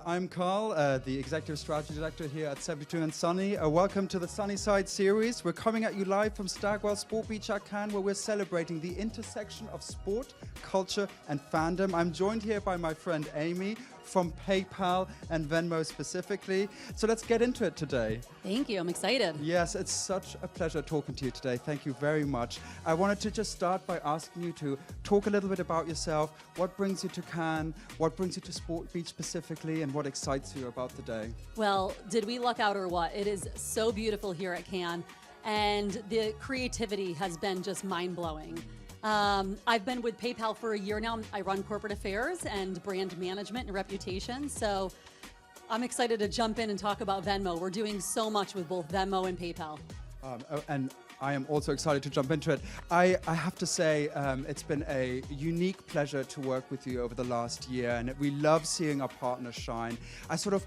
I'm Carl, the Executive Strategy Director here at 72andSunny. Welcome to the Sunnyside series. We're coming at you live from Stagwell Sport Beach at Cannes, where we're celebrating the intersection of sport, culture, and fandom. I'm joined here by my friend Amy from PayPal and Venmo specifically. So let's get into it today. Thank you. I'm excited. Yes, it's such a pleasure talking to you today. Thank you very much. I wanted to just start by asking you to talk a little bit about yourself. What brings you to Cannes? What brings you to Sport Beach specifically? And what excites you about the day? Well, did we luck out or what? It is so beautiful here at Cannes, and the creativity has been just mind-blowing. I've been with PayPal for a year now. I run corporate affairs and brand management and reputation. So I'm excited to jump in and talk about Venmo. We're doing so much with both Venmo and PayPal. And I am also excited to jump into it. I have to say, it's been a unique pleasure to work with you over the last year, and we love seeing our partners shine. I sort of,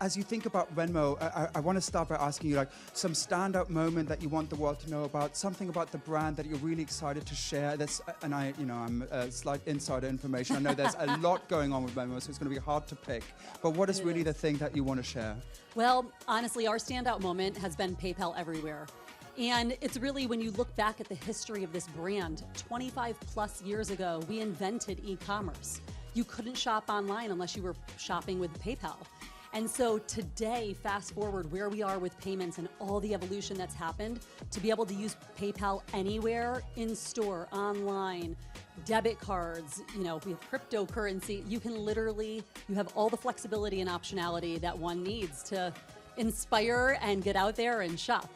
as you think about Venmo, I want to start by asking you, like, some standout moment that you want the world to know about, something about the brand that you're really excited to share. And I'm slight insider information. I know there's a lot going on with Venmo, so it's going to be hard to pick. But what is really the thing that you want to share? Well, honestly, our standout moment has been PayPal everywhere. And it's really, when you look back at the history of this brand, 25 plus years ago, we invented e-commerce. You couldn't shop online unless you were shopping with PayPal. And so today, fast forward where we are with payments and all the evolution that's happened, to be able to use PayPal anywhere, in store, online, debit cards, we have cryptocurrency. You can literally, you have all the flexibility and optionality that one needs to inspire and get out there and shop.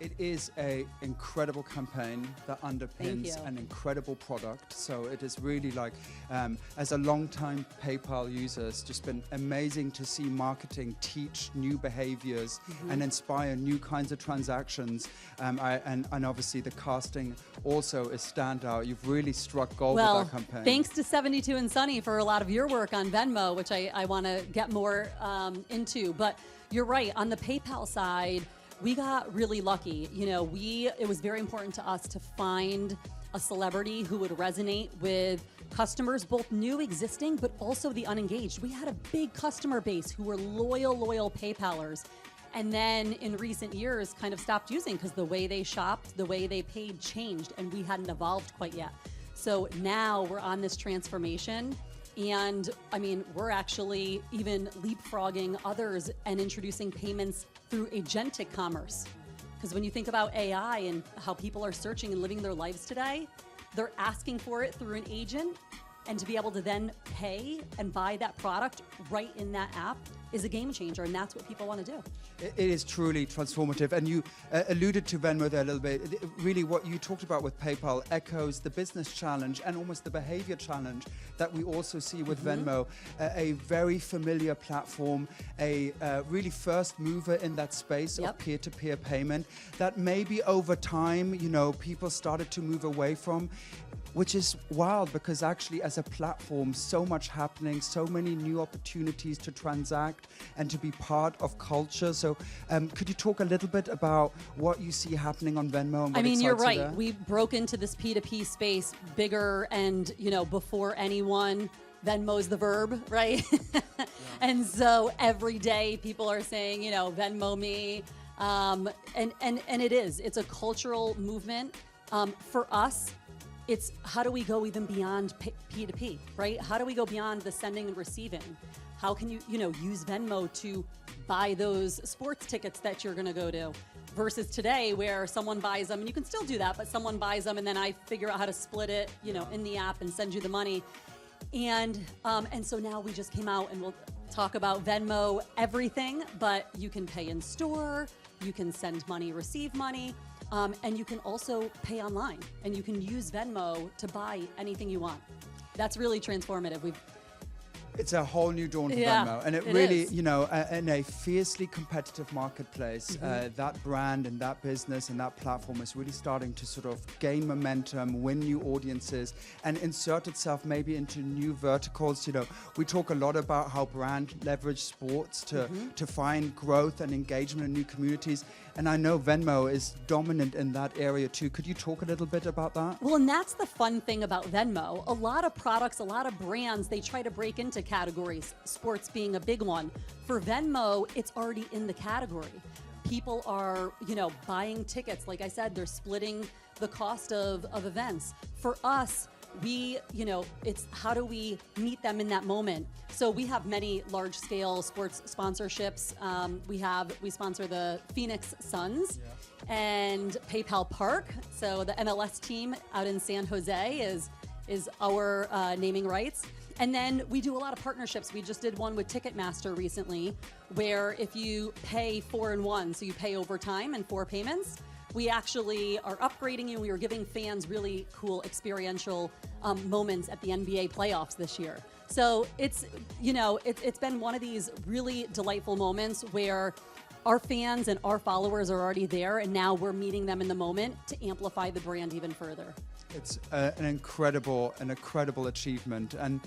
It is an incredible campaign that underpins an incredible product. So it is really like, as a long-time PayPal user, it's just been amazing to see marketing teach new behaviors and inspire new kinds of transactions. And obviously the casting also is standout. You've really struck gold with that campaign. Thanks to 72andSunny for a lot of your work on Venmo, which I want to get more into. But you're right, on the PayPal side, we got really lucky. It was very important to us to find a celebrity who would resonate with customers, both new, existing, but also the unengaged. We had a big customer base who were loyal PayPalers. And then in recent years kind of stopped using because the way they shopped, the way they paid changed, and we hadn't evolved quite yet. So now we're on this transformation. And I mean, we're actually even leapfrogging others and introducing payments through agentic commerce. Because when you think about AI and how people are searching and living their lives today, they're asking for it through an agent, and to be able to then pay and buy that product right in that app is a game changer, and that's what people want to do. It is truly transformative, and you alluded to Venmo there a little bit. Really, what you talked about with PayPal echoes the business challenge and almost the behavior challenge that we also see with Venmo. A very familiar platform, a really first mover in that space of peer-to-peer payment that maybe over time, people started to move away from. Which is wild, because actually as a platform, so much happening, so many new opportunities to transact and to be part of culture. So could you talk a little bit about what you see happening on Venmo and what excites you're right. you there? We broke into this P2P space bigger and, before anyone. Venmo's the verb, right? And so every day people are saying, Venmo me. And it's a cultural movement. For us, it's how do we go even beyond P2P, right? How do we go beyond the sending and receiving? How can you, use Venmo to buy those sports tickets that you're gonna go to? Versus today where someone buys them, and you can still do that, but someone buys them and then I figure out how to split it, in the app and send you the money. And so now we just came out and we'll talk about Venmo everything, but you can pay in store, you can send money, receive money. And you can also pay online, and you can use Venmo to buy anything you want. That's really transformative. It's a whole new dawn for Venmo, and it really, in a fiercely competitive marketplace, that brand and that business and that platform is really starting to sort of gain momentum, win new audiences, and insert itself maybe into new verticals. We talk a lot about how brand leverage sports to find growth and engagement in new communities, and I know Venmo is dominant in that area too. Could you talk a little bit about that? Well, and that's the fun thing about Venmo. A lot of products, a lot of brands, they try to break into categories, sports being a big one. For Venmo, it's already in the category. People are, buying tickets. Like I said, they're splitting the cost of events. For us, it's how do we meet them in that moment? So we have many large-scale sports sponsorships. We sponsor the Phoenix Suns and PayPal Park. So the MLS team out in San Jose is our naming rights. And then we do a lot of partnerships. We just did one with Ticketmaster recently, where if you pay 4 in 1, so you pay over time in 4 payments, we actually are upgrading you. We are giving fans really cool experiential moments at the NBA playoffs this year. So it's been one of these really delightful moments where our fans and our followers are already there, and now we're meeting them in the moment to amplify the brand even further. It's an incredible achievement. And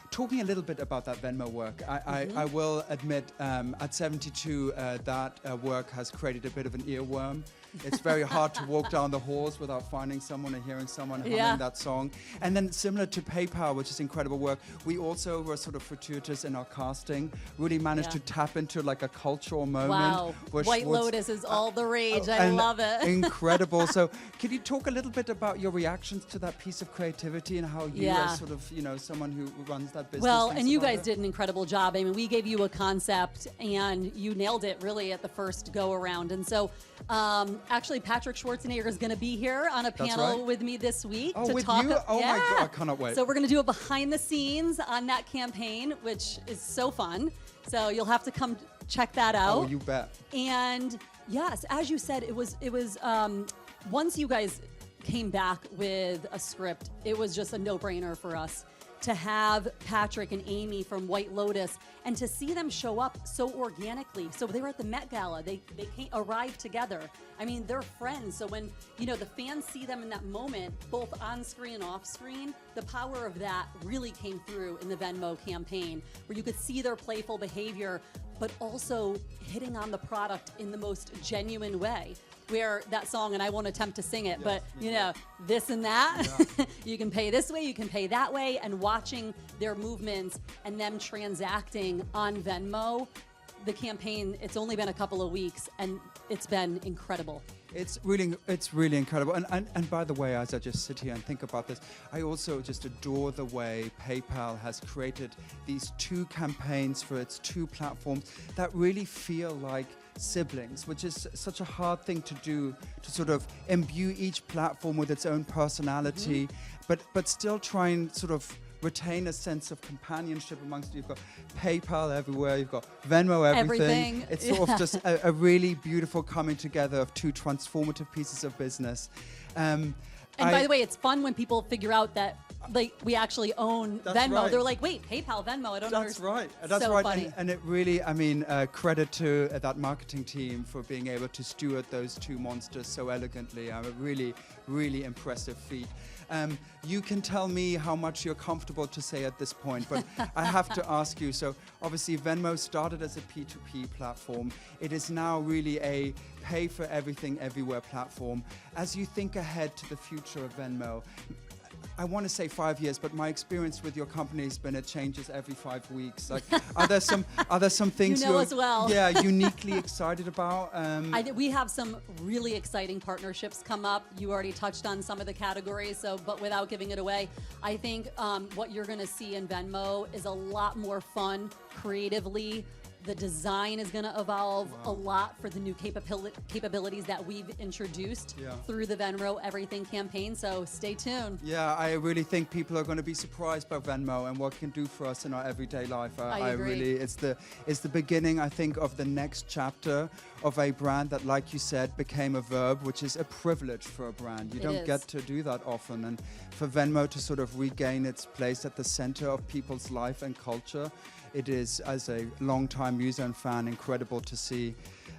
talking a little bit about that Venmo work, I will admit at 72 that work has created a bit of an earworm. It's very hard to walk down the halls without finding someone or hearing someone humming that song. And then similar to PayPal, which is incredible work, we also were sort of fortuitous in our casting, really managed to tap into like a cultural moment. Wow, White Lotus is all the rage. I love it. Incredible. So can you talk a little bit about your reactions to that piece of creativity and how you as sort of, someone who runs that business? Well, and you guys did an incredible job. I mean, we gave you a concept and you nailed it really at the first go around. And so actually, Patrick Schwarzenegger is going to be here on a panel with me this week to with talk. You? Oh my God, I cannot wait. So we're going to do a behind the scenes on that campaign, which is so fun. So you'll have to come check that out. Oh, you bet. And yes, as you said, it was once you guys came back with a script, it was just a no-brainer for us to have Patrick and Amy from White Lotus and to see them show up so organically. So they were at the Met Gala. They arrived together. I mean, they're friends. So when, the fans see them in that moment, both on screen and off screen, the power of that really came through in the Venmo campaign, where you could see their playful behavior, but also hitting on the product in the most genuine way. Where that song, and I won't attempt to sing it, but this and that, you can pay this way, you can pay that way, and watching their movements and them transacting on Venmo, the campaign, it's only been a couple of weeks and it's been incredible. It's really incredible. And by the way, as I just sit here and think about this, I also just adore the way PayPal has created these 2 campaigns for its 2 platforms that really feel like siblings, which is such a hard thing to do, to sort of imbue each platform with its own personality, but still try and sort of retain a sense of companionship amongst you. You've got PayPal everywhere, you've got Venmo everything. It's sort of just a really beautiful coming together of 2 transformative pieces of business. And by the way, it's fun when people figure out that we actually own Venmo. Right. They're like, wait, PayPal, Venmo, I don't know. That's right. That's so right. Funny. And it really, credit to that marketing team for being able to steward those 2 monsters so elegantly. A really, really impressive feat. You can tell me how much you're comfortable to say at this point, but I have to ask you, so obviously Venmo started as a P2P platform. It is now really a pay for everything everywhere platform. As you think ahead to the future of Venmo, I want to say 5 years, but my experience with your company has been it changes every 5 weeks. Like, are there some things you're as well. uniquely excited about? We have some really exciting partnerships come up. You already touched on some of the categories, but without giving it away, I think what you're going to see in Venmo is a lot more fun creatively. The design is going to evolve a lot for the new capabilities that we've introduced through the Venmo Everything campaign. So stay tuned. Yeah, I really think people are going to be surprised by Venmo and what it can do for us in our everyday life. I agree. It's the beginning, I think, of the next chapter of a brand that, like you said, became a verb, which is a privilege for a brand. You don't get to do that often. And for Venmo to sort of regain its place at the center of people's life and culture, it is, as a long-time user and fan, incredible to see.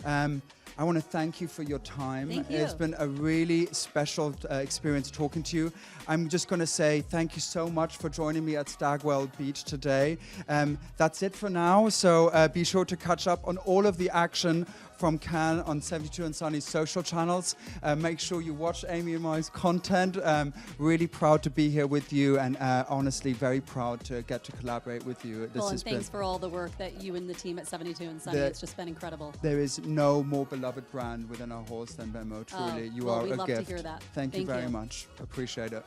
I want to thank you for your time. Thank you. It's been a really special experience talking to you. I'm just going to say thank you so much for joining me at Stagwell Beach today. That's it for now. So be sure to catch up on all of the action from Cannes on 72andSunny's social channels. Make sure you watch Amy and my content. Really proud to be here with you, and honestly very proud to get to collaborate with you. Well, and thanks for all the work that you and the team at 72andSunny. It's just been incredible. There is no more beloved brand within our halls than Venmo. Truly, you are we a love gift. to hear that. Thank you very much. Appreciate it.